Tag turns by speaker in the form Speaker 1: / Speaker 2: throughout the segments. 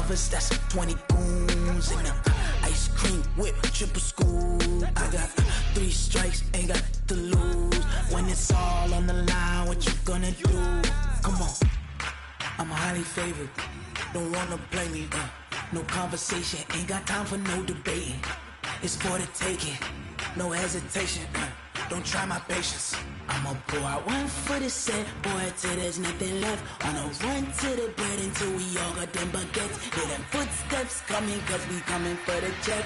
Speaker 1: brothers, that's 20 goons in the ice cream whip, triple school. I got 3 strikes, ain't got to lose. When it's all on the line, what you gonna do? Come on, I'm highly favored. Don't wanna play me, no conversation, ain't got time for no debating. It's for the taking, no hesitation, don't try my patience. I'ma pour out one for the set, boy, till there's nothing left. On a run to the bread until we all got them baguettes. Hear them footsteps coming, cause we coming for the check.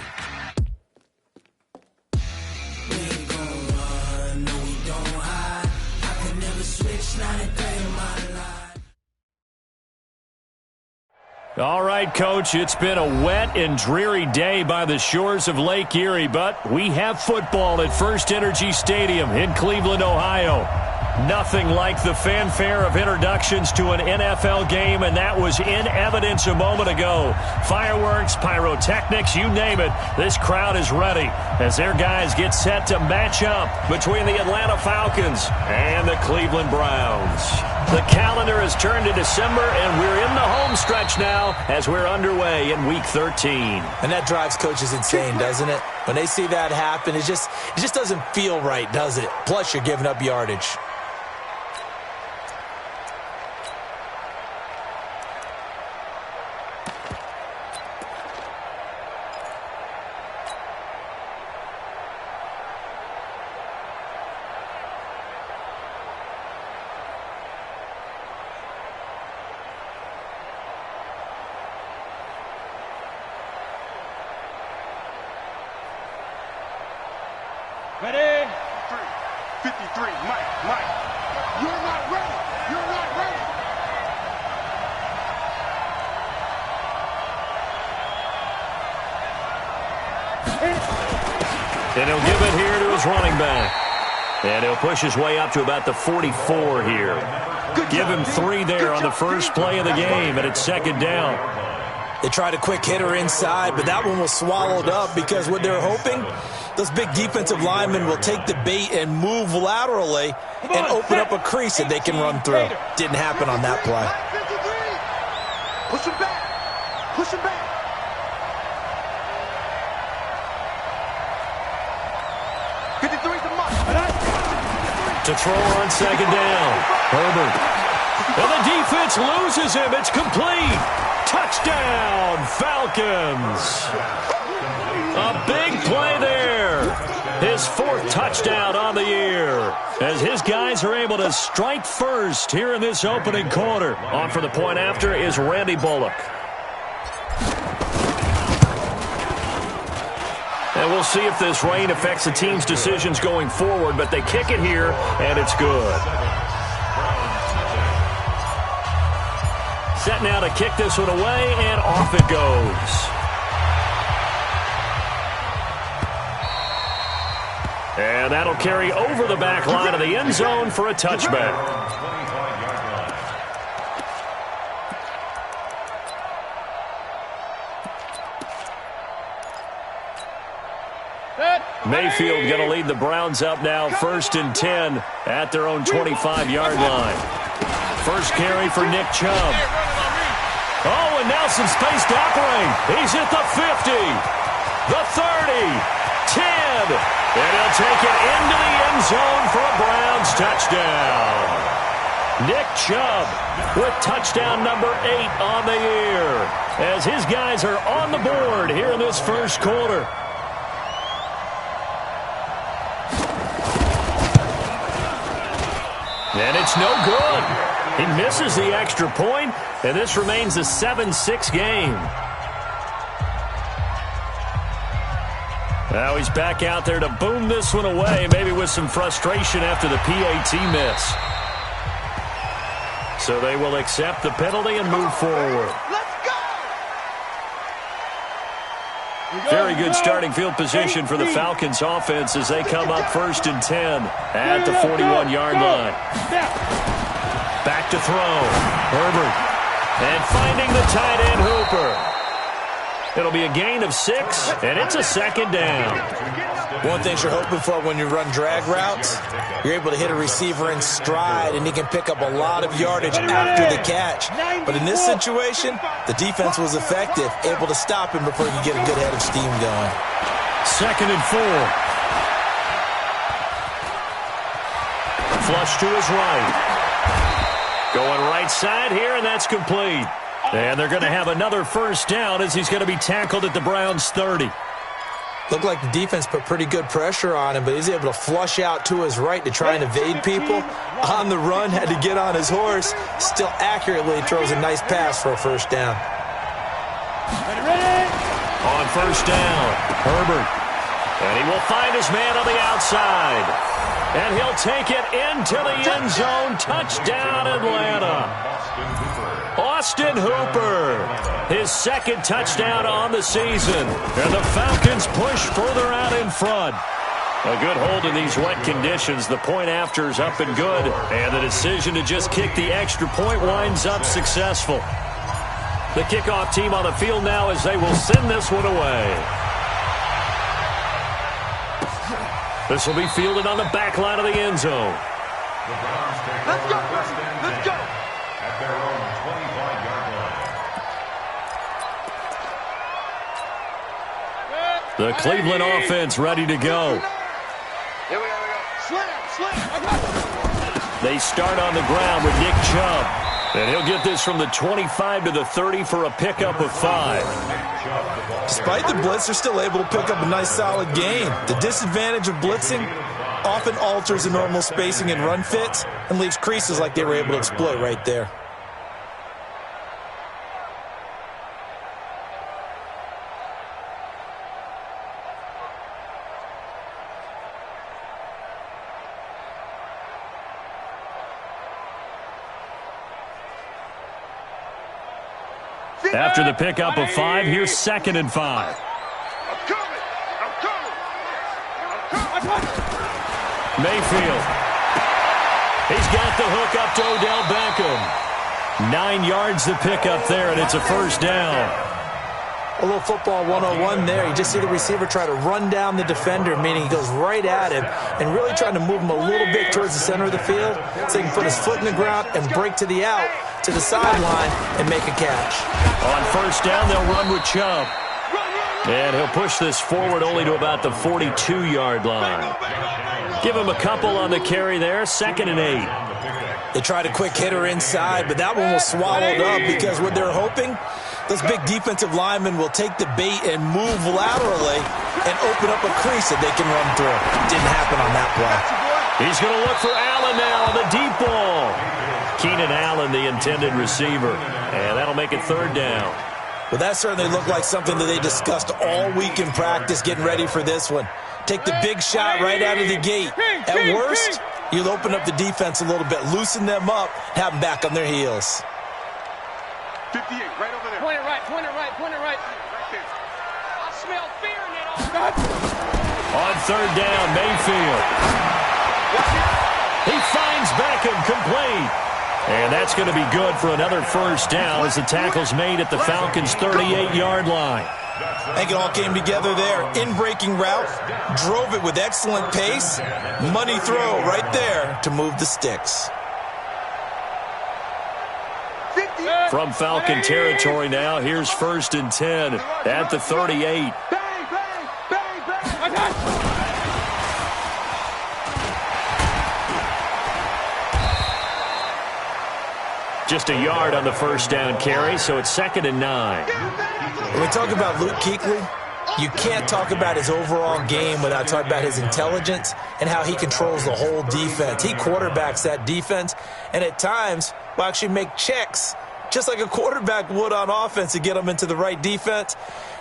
Speaker 1: We ain't gon' run, no we don't hide. I can never switch, not a day in my life.
Speaker 2: All right, Coach, it's been a wet and dreary day by the shores of Lake Erie, but we have football at First Energy Stadium in Cleveland, Ohio. Nothing like the fanfare of introductions to an NFL game, and that was in evidence a moment ago. Fireworks, pyrotechnics, you name it. This crowd is ready as their guys get set to match up between the Atlanta Falcons and the Cleveland Browns. The calendar has turned to December, and we're in the home stretch now as we're underway in Week 13.
Speaker 3: And that drives coaches insane, doesn't it? When they see that happen, it just doesn't feel right, does it? Plus, you're giving up yardage.
Speaker 4: Ready? 53, Mike. You're not ready. You're not ready.
Speaker 2: And he'll give it here to his running back. And he'll push his way up to about the 44 here. Give him 3 there on the first play of the game, and it's second down.
Speaker 3: They tried a quick hitter inside, but that one was swallowed up because what they're hoping, those big defensive linemen will take the bait and move laterally and open up a crease that they can run through. Didn't happen on that play.
Speaker 4: Push him back. Push him back.
Speaker 2: To throw on second down. Herbert. And the defense loses him. It's complete. Touchdown, Falcons. A big play there. His 4th touchdown on the year. As his guys are able to strike first here in this opening quarter. On for the point after is Randy Bullock. And we'll see if this rain affects the team's decisions going forward, but they kick it here, and it's good. Set now to kick this one away, and off it goes. And that'll carry over the back line of the end zone for a touchback. Mayfield going to lead the Browns up now, 1st and 10 at their own 25-yard line. First carry for Nick Chubb. Oh, and now some space to operate. He's at the 50, the 30, 10, and he'll take it into the end zone for a Browns touchdown. Nick Chubb with touchdown number 8 on the year as his guys are on the board here in this first quarter. And it's no good. He misses the extra point, and this remains a 7-6 game. Now he's back out there to boom this one away, maybe with some frustration after the PAT miss. So they will accept the penalty and move forward. Very good starting field position for the Falcons offense as they come up 1st and 10 at the 41-yard line. Back to throw. Herbert. And finding the tight end Hooper. It'll be a gain of 6, and it's a second down.
Speaker 3: One thing you're hoping for when you run drag routes, you're able to hit a receiver in stride, and he can pick up a lot of yardage after the catch. But in this situation, the defense was effective, able to stop him before he could get a good head of steam going.
Speaker 2: 2nd and 4. Flush to his right. Going right side here, and that's complete. And they're going to have another first down as he's going to be tackled at the Browns' 30.
Speaker 3: Looked like the defense put pretty good pressure on him, but he's able to flush out to his right to try and evade people. On the run, had to get on his horse. Still accurately throws a nice pass for a first down.
Speaker 2: On first down, Herbert. And he will find his man on the outside. And he'll take it into the end zone. Touchdown, Atlanta. Austin Hooper, his 2nd touchdown on the season. And the Falcons push further out in front. A good hold in these wet conditions. The point after is up and good. And the decision to just kick the extra point winds up successful. The kickoff team on the field now as they will send this one away. This will be fielded on the back line of the end zone.
Speaker 4: Let's go. Let's go.
Speaker 5: At their own 25-yard line.
Speaker 2: The Cleveland offense ready to go.
Speaker 4: Here we go. Slam.
Speaker 2: They start on the ground with Nick Chubb. And he'll get this from the 25 to the 30 for a pickup of 5.
Speaker 3: Despite the blitz, they're still able to pick up a nice solid gain. The disadvantage of blitzing often alters the normal spacing and run fits and leaves creases like they were able to exploit right there.
Speaker 2: After the pickup of 5, here's 2nd and 5. Mayfield. He's got the hook up to Odell Beckham. 9 yards the pickup there, and it's a first down.
Speaker 3: A little football 101 there. You just see the receiver try to run down the defender, meaning he goes right at him and really trying to move him a little bit towards the center of the field so he can put his foot in the ground and break to the out, to the sideline, and make a catch.
Speaker 2: On first down, they'll run with Chubb. And he'll push this forward only to about the 42-yard line. Give him a couple on the carry there, 2nd and 8.
Speaker 3: They tried a quick hitter inside, but that one was swallowed up because what they're hoping, those big defensive linemen will take the bait and move laterally and open up a crease that they can run through. Didn't happen on that play.
Speaker 2: He's going to look for Allen now on the deep ball. Keenan Allen, the intended receiver. And that'll make it 3rd down.
Speaker 3: Well, that certainly looked like something that they discussed all week in practice, getting ready for this one. Take the big shot right out of the gate. At worst, you'll open up the defense a little bit, loosen them up, have them back on their heels.
Speaker 4: 58, right over there.
Speaker 6: Point it right.
Speaker 4: Right there.
Speaker 6: I smell fear in it.
Speaker 2: On 3rd down, Mayfield. He finds Beckham complete. And that's going to be good for another first down as the tackle's made at the Falcons' 38-yard line.
Speaker 3: I think it all came together there. In-breaking route, drove it with excellent pace. Money throw right there to move the sticks.
Speaker 2: From Falcon territory now, here's 1st and 10 at the 38. Just a yard on the first down carry, so it's 2nd and 9.
Speaker 3: When we talk about Luke Kuechly, you can't talk about his overall game without talking about his intelligence and how he controls the whole defense. He quarterbacks that defense, and at times will actually make checks, just like a quarterback would on offense to get them into the right defense.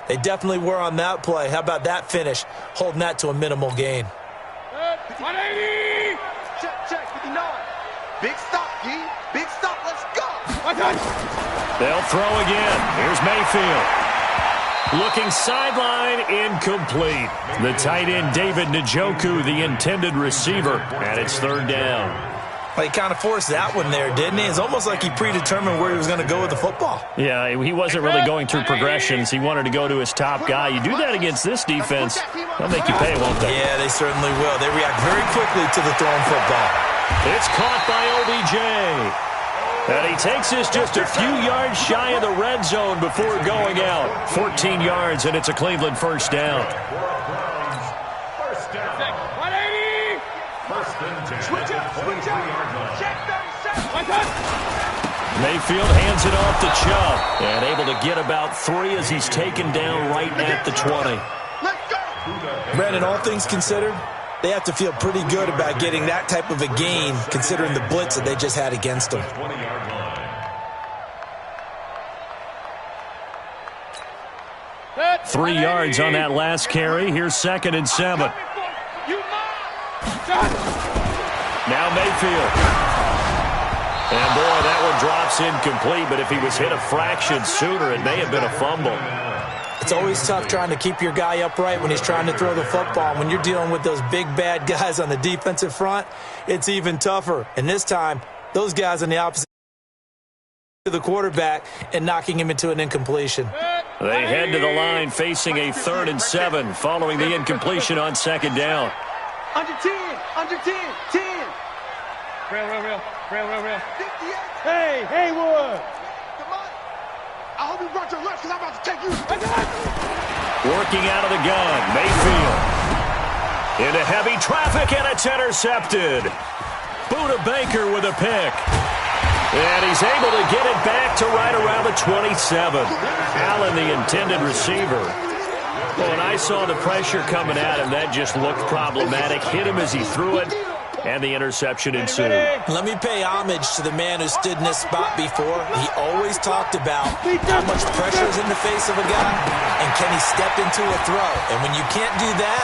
Speaker 3: They definitely were on that play. How about that finish, holding that to a minimal gain?
Speaker 6: 180.
Speaker 4: Check, 59. Big stop, G. Big stop, let's go.
Speaker 2: They'll throw again. Here's Mayfield. Looking sideline, incomplete. The tight end, David Njoku, the intended receiver, and it's 3rd down.
Speaker 3: Well, he kind of forced that one there, didn't he? It's almost like he predetermined where he was going to go with the football.
Speaker 2: Yeah, he wasn't really going through progressions. He wanted to go to his top guy. You do that against this defense, they'll make you pay, won't they?
Speaker 3: Yeah, they certainly will. They react very quickly to the thrown football.
Speaker 2: It's caught by OBJ. And he takes this just a few yards shy of the red zone before going out. 14 yards, and it's a Cleveland first down. Mayfield hands it off to Chubb, and able to get about 3 as he's taken down right at the 20.
Speaker 3: Brandon, all things considered, they have to feel pretty good about getting that type of a gain, considering the blitz that they just had against them.
Speaker 2: 3 yards on that last carry. Here's 2nd and 7. Now Mayfield. And boy, that one drops incomplete, but if he was hit a fraction sooner, it may have been a fumble.
Speaker 3: It's always tough trying to keep your guy upright when he's trying to throw the football. When you're dealing with those big, bad guys on the defensive front, it's even tougher. And this time, those guys on the opposite to the quarterback and knocking him into an incompletion.
Speaker 2: They head to the line facing a 3rd and 7 following the incompletion on 2nd down.
Speaker 4: Under 10, under 10, 10.
Speaker 6: Real.
Speaker 4: Hey, Haywood. Come on. I hope you brought your lunch because I'm about to take you.
Speaker 2: Working out of the gun, Mayfield. Into heavy traffic, and it's intercepted. Buda Baker with a pick. And he's able to get it back to right around the 27. Allen, the intended receiver. Well, when I saw the pressure coming at him, that just looked problematic. Hit him as he threw it, and the interception ensued.
Speaker 3: Let me pay homage to the man who stood in this spot before. He always talked about how much pressure is in the face of a guy, and can he step into a throw. And when you can't do that,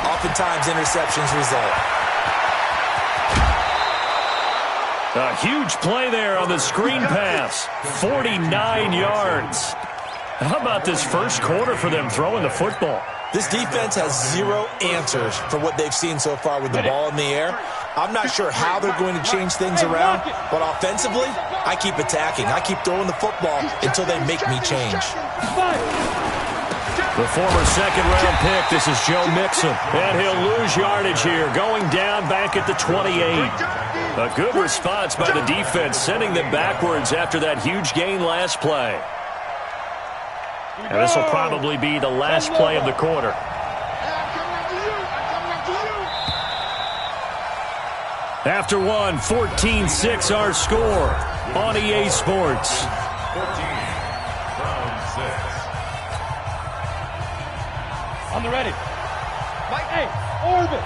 Speaker 3: oftentimes interceptions result.
Speaker 2: A huge play there on the screen pass. 49 yards. How about this first quarter for them throwing the football?
Speaker 3: This defense has zero answers for what they've seen so far with the ball in the air. I'm not sure how they're going to change things around, but offensively, I keep attacking. I keep throwing the football until they make me change.
Speaker 2: The former 2nd-round pick, this is Joe Mixon. And he'll lose yardage here, going down back at the 28. A good response by the defense, sending them backwards after that huge gain last play. And this will probably be the last play of the quarter. After one, 14-6 our score on EA Sports.
Speaker 6: On the ready. Mike, hey, orbit.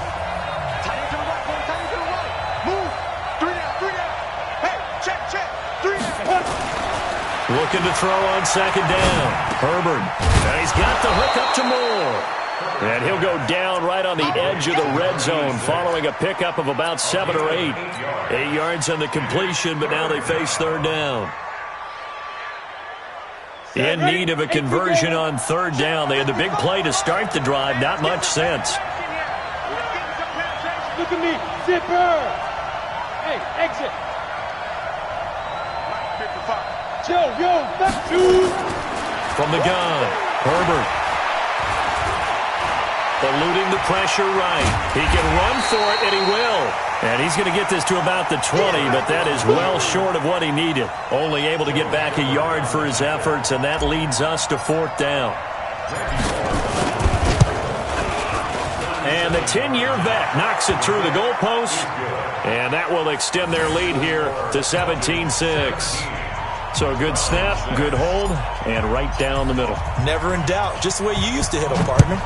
Speaker 4: Tight end to the right, boy. Tight end to the right. Move. 3 down. Hey, check. 3 down.
Speaker 2: Looking to throw on 2nd down. Herbert. And he's got the hook up to Moore. And he'll go down right on the edge of the red zone following a pickup of about 7 or 8. 8 yards on the completion, but now they face 3rd down. In need of a conversion on 3rd down. They had the big play to start the drive. Not much sense.
Speaker 6: Look at me. Zipper. Hey, exit. Yo, back to.
Speaker 2: From the gun, Herbert. Eluding the pressure right. He can run for it, and he will. And he's going to get this to about the 20, but that is well short of what he needed. Only able to get back a yard for his efforts, and that leads us to 4th down. And the 10-year vet knocks it through the goalpost, and that will extend their lead here to 17-6. So a good snap, good hold, and right down the middle.
Speaker 3: Never in doubt. Just the way you used to hit them, partner.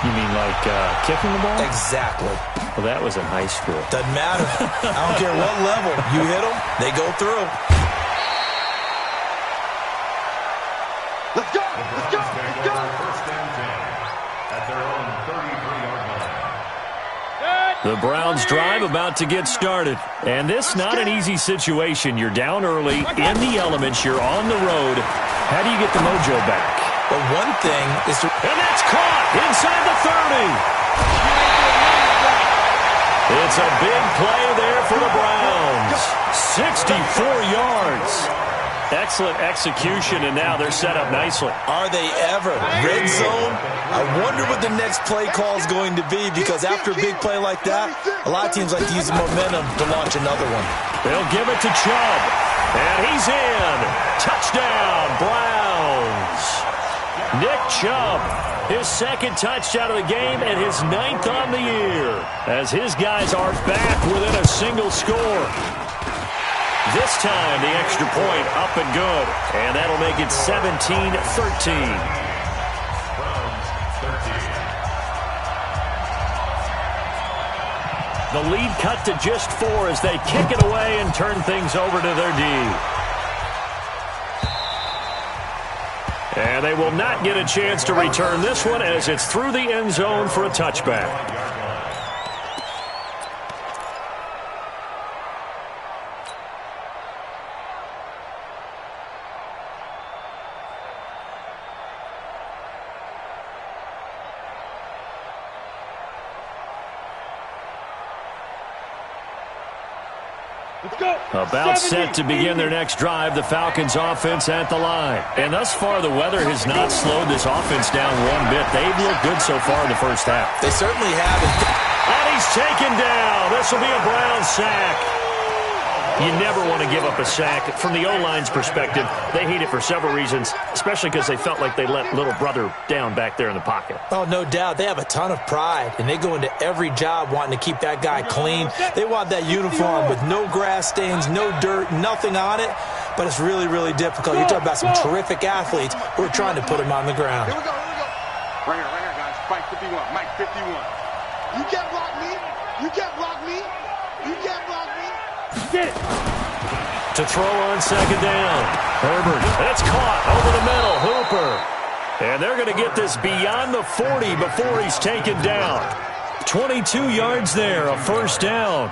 Speaker 2: You mean like kicking the ball?
Speaker 3: Exactly.
Speaker 2: Well, that was in high school.
Speaker 3: Doesn't matter. I don't care what level. You hit them, they go through.
Speaker 4: Let's go.
Speaker 5: First and 10 at their own 33-yard line.
Speaker 2: The Browns drive about to get started. And this not an easy situation. You're down early, in the elements, you're on the road. How do you get the mojo back?
Speaker 3: But one thing is to...
Speaker 2: And that's caught inside the 30. It's a big play there for the Browns. 64 yards. Excellent execution, and now they're set up nicely.
Speaker 3: Are they ever? Red zone? I wonder what the next play call is going to be, because after a big play like that, a lot of teams like to use the momentum to launch another one.
Speaker 2: They'll give it to Chubb, and he's in. Touchdown, Browns. Nick Chubb, his second touchdown of the game and his 9th on the year, as his guys are back within a single score. This time, the extra point up and good, and that'll make it 17-13. The lead cut to just 4 as they kick it away and turn things over to their D. And they will not get a chance to return this one as it's through the end zone for a touchback. About set to begin their next drive, the Falcons offense at the line. And thus far, the weather has not slowed this offense down one bit. They've looked good so far in the first half.
Speaker 3: They certainly have.
Speaker 2: And he's taken down. This will be a Brown sack. You never want to give up a sack. From the O-line's perspective, they hate it for several reasons, especially because they felt like they let little brother down back there in the pocket.
Speaker 3: Oh, no doubt. They have a ton of pride, and they go into every job wanting to keep that guy clean. They want that uniform with no grass stains, no dirt, nothing on it, but it's really, really difficult. You're talking about some terrific athletes who are trying to put him on the ground.
Speaker 4: Here we go, here we go. Right here, guys. Fight 51, Mike 51. You can't block me. You can't block me. You can't block me. Get it.
Speaker 2: To throw on second down. Herbert. It's caught over the middle. Hooper. And they're going to get this beyond the 40 before he's taken down. 22 yards there, a first down.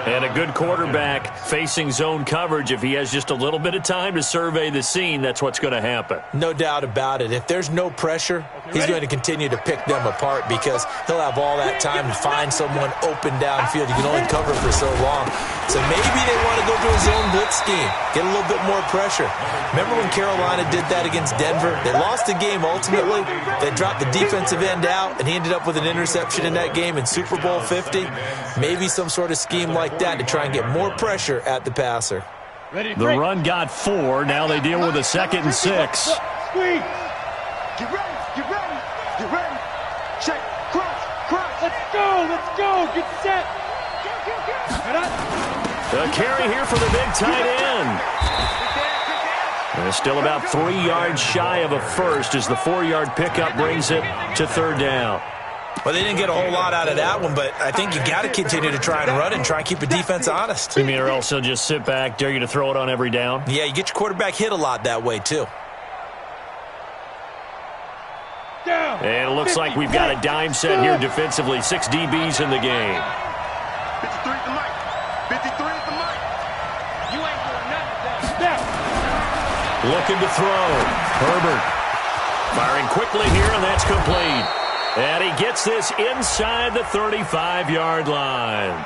Speaker 2: And a good quarterback facing zone coverage. If he has just a little bit of time to survey the scene, that's what's going to happen.
Speaker 3: No doubt about it. If there's no pressure, he's going to continue to pick them apart because he'll have all that time to find someone open downfield. You can only cover for so long. So maybe they want to go to a zone blitz scheme, get a little bit more pressure. Remember when Carolina did that against Denver? They lost the game ultimately. They dropped the defensive end out, and he ended up with an interception in that game in Super Bowl 50. Maybe some sort of scheme like that to try and get more pressure at the passer.
Speaker 2: The run got 4. Now they deal with a 2nd and 6.
Speaker 4: Squeeze. Get ready. Get ready. Get ready. Check. Cross. Let's go. Get set.
Speaker 2: The carry here for the big tight end. And it's still about 3 yards shy of a first as the 4-yard pickup brings it to third down.
Speaker 3: Well, they didn't get a whole lot out of that one, but I think you got to continue to try and run and try and keep the defense honest.
Speaker 2: You mean or else they'll just sit back, dare you to throw it on every down?
Speaker 3: Yeah, you get your quarterback hit a lot that way, too.
Speaker 2: And it looks like we've got a dime set here defensively. 6 DBs in the game.
Speaker 4: 53 at the mic. 53 at the mic. You ain't doing nothing. Step.
Speaker 2: Looking to throw. Herbert firing quickly here, and that's complete. And he gets this inside the 35-yard line.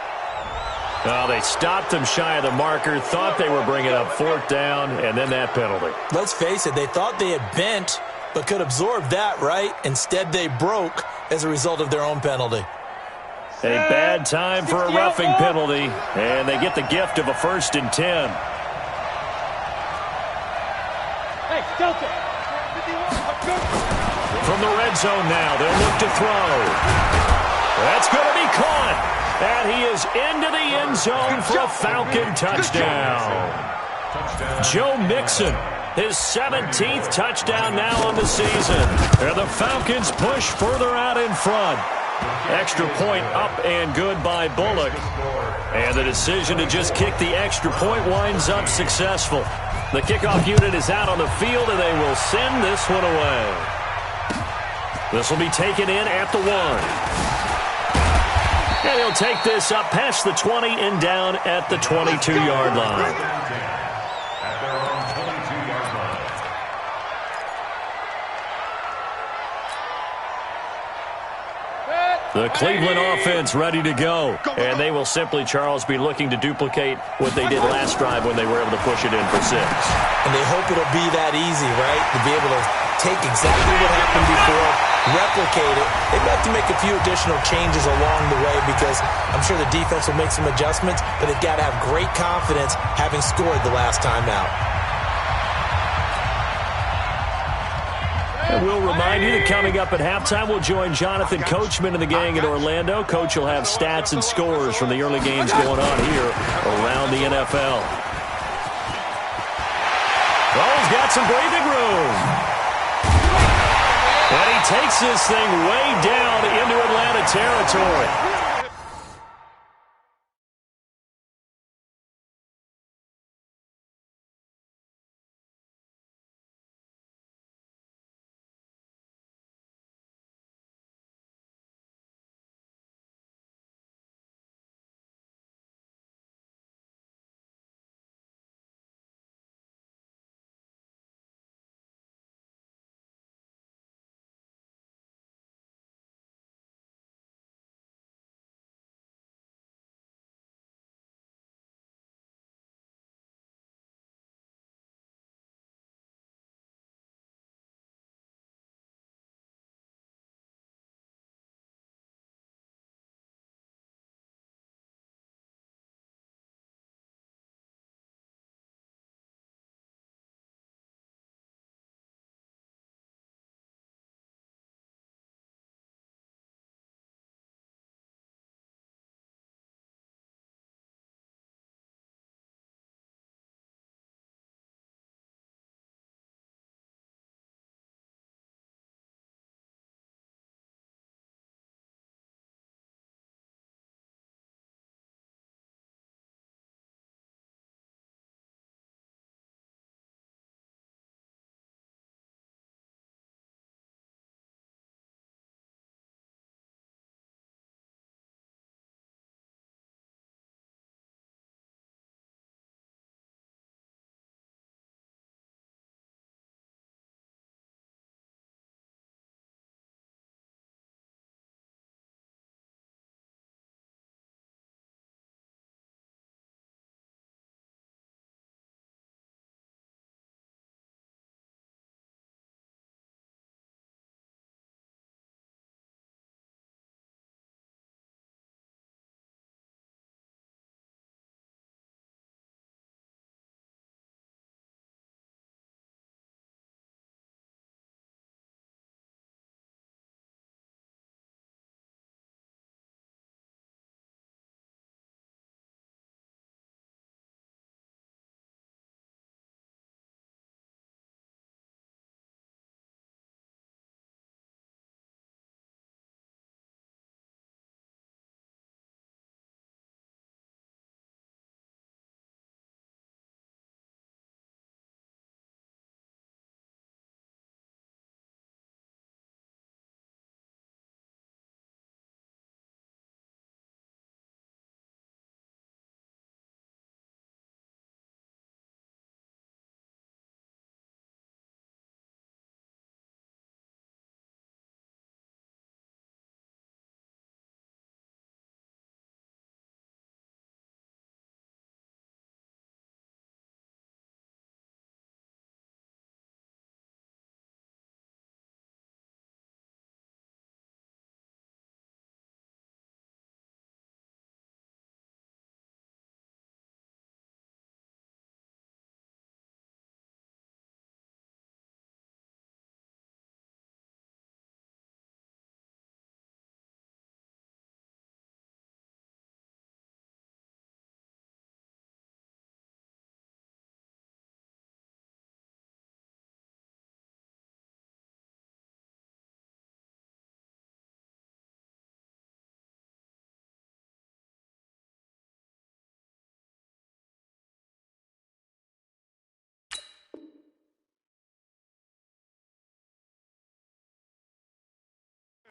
Speaker 2: Oh, they stopped him shy of the marker, thought they were bringing up 4th down, and then that penalty.
Speaker 3: Let's face it, they thought they had bent, but could absorb that, right? Instead, they broke as a result of their own penalty.
Speaker 2: A bad time for a roughing penalty, and they get the gift of a 1st and 10.
Speaker 4: Hey, Delta.
Speaker 2: From the red zone now, they'll look to throw. That's going to be caught. And he is into the end zone for a Falcon touchdown. Joe Mixon, his 17th touchdown now on the season. And the Falcons push further out in front. Extra point up and good by Bullock. And the decision to just kick the extra point winds up successful. The kickoff unit is out on the field, and they will send this one away. This will be taken in at the 1. And he'll take this up past the 20 and down at the 22-yard line.
Speaker 5: At their own 22-yard line.
Speaker 2: The Cleveland offense ready to go. And they will simply, Charles, be looking to duplicate what they did last drive when they were able to push it in for 6.
Speaker 3: And they hope it'll be that easy, right? To be able to take exactly what happened before, replicate it. They'd have to make a few additional changes along the way because I'm sure the defense will make some adjustments, but they've got to have great confidence having scored the last time out.
Speaker 2: And we'll remind you that coming up at halftime, we'll join Jonathan Coachman and the gang in Orlando. Coach will have stats and scores from the early games going on here around the NFL. Oh, he's got some breathing room. And he takes this thing way down into Atlanta territory.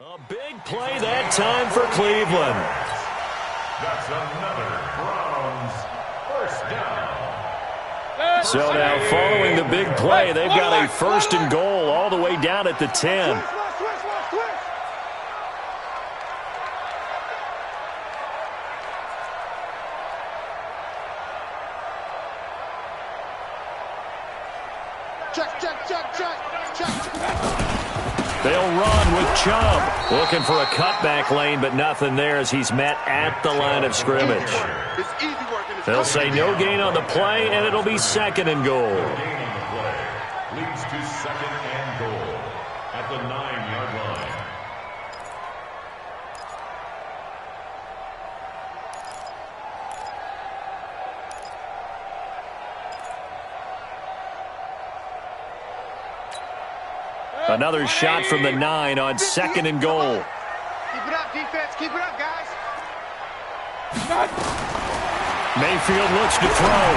Speaker 2: A big play that time for Cleveland.
Speaker 5: That's another Browns first down.
Speaker 2: So now following the big play, they've got a 1st and goal all the way down at the 10. They'll run with Chubb. Looking for a cutback lane, but nothing there as he's met at the line of scrimmage. They'll say no gain on the play, and it'll be 2nd and goal.
Speaker 5: Leads to 2nd and goal at the 9-yard line.
Speaker 2: Another shot from the 9 on 2nd and goal.
Speaker 6: Keep it up, defense. Keep it up, guys.
Speaker 2: Mayfield looks to throw.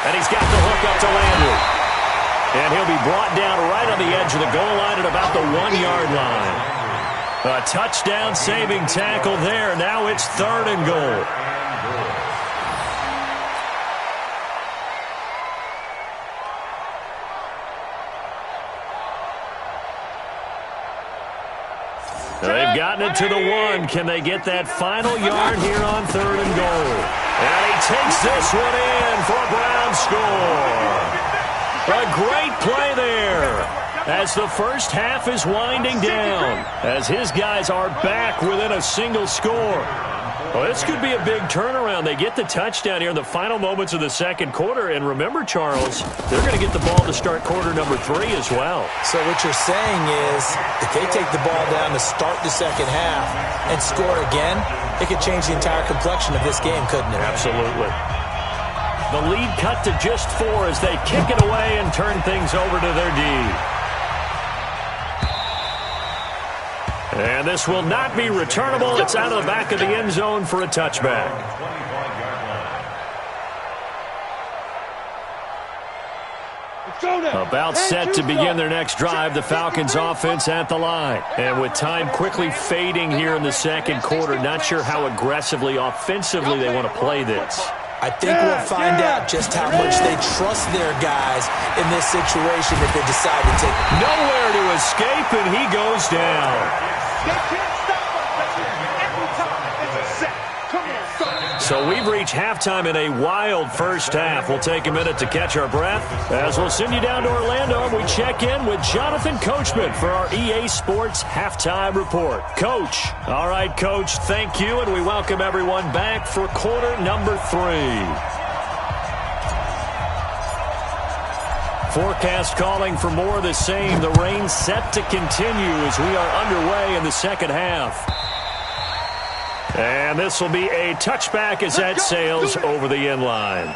Speaker 2: And he's got the hook up to Landry. And he'll be brought down right on the edge of the goal line at about the 1-yard line. A touchdown-saving tackle there. Now it's 3rd and goal. They've gotten it to the 1. Can they get that final yard here on 3rd and goal? And he takes this one in for a Brown score. A great play there as the first half is winding down, as his guys are back within a single score. Well, this could be a big turnaround. They get the touchdown here in the final moments of the 2nd quarter. And remember, Charles, they're going to get the ball to start quarter number 3 as well.
Speaker 3: So what you're saying is if they take the ball down to start the 2nd half and score again, it could change the entire complexion of this game, couldn't it?
Speaker 2: Absolutely. The lead cut to just 4 as they kick it away and turn things over to their D. And this will not be returnable. It's out of the back of the end zone for a touchback. About set to begin their next drive, the Falcons offense at the line. And with time quickly fading here in the 2nd quarter, not sure how aggressively, offensively they want to play this.
Speaker 3: I think we'll find out just how much they trust their guys in this situation if they decide to take it.
Speaker 2: Nowhere to escape, and he goes down.
Speaker 6: They can't stop us, baby. Every time it's a sack. Come on, son.
Speaker 2: So we've reached halftime in a wild first half. We'll take a minute to catch our breath as we'll send you down to Orlando and we check in with Jonathan Coachman for our EA Sports Halftime Report. Coach. All right, Coach, thank you, and we welcome everyone back for quarter number 3. Forecast calling for more of the same. The rain set to continue as we are underway in the 2nd half. And this will be a touchback as that sails over the end line.